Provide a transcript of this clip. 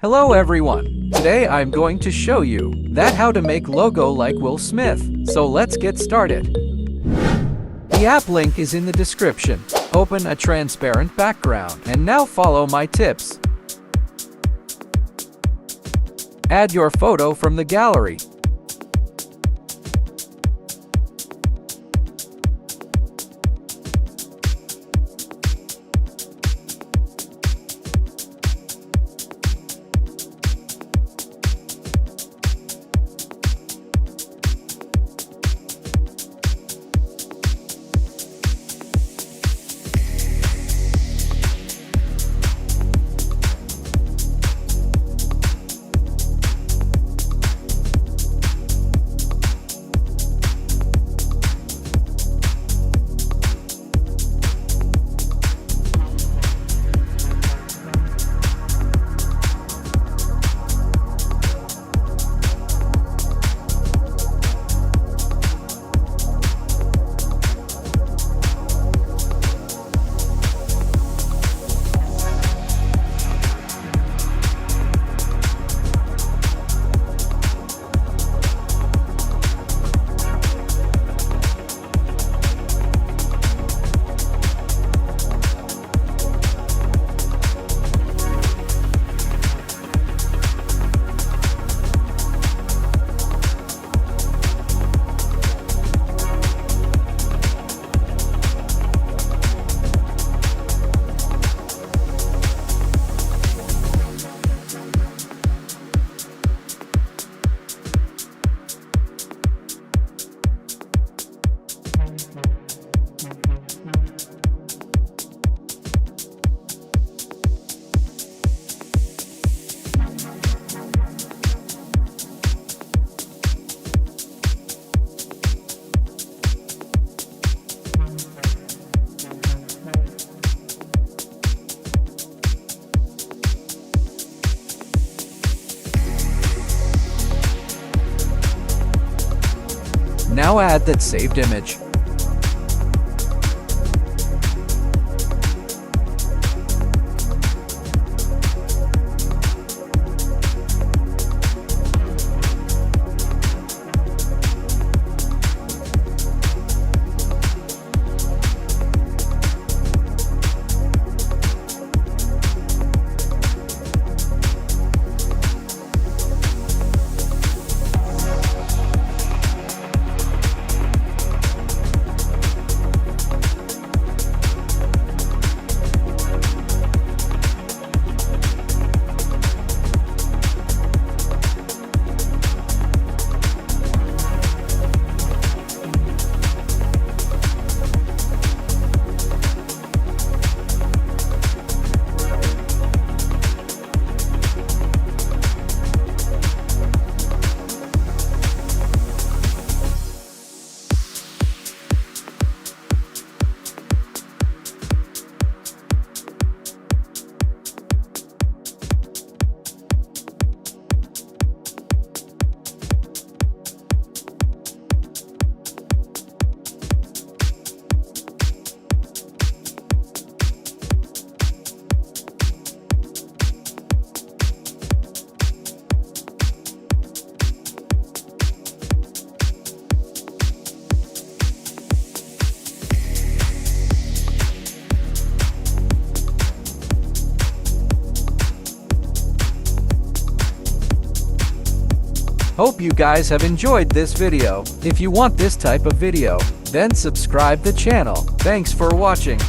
Hello everyone. Today I'm going to show you how to make logo like Will Smith. So let's get started. The app link is in the description. Open a transparent background and now follow my tips. Add your photo from the gallery. Now add that saved image. Hope you guys have enjoyed this video. If you want this type of video, then subscribe the channel. Thanks for watching.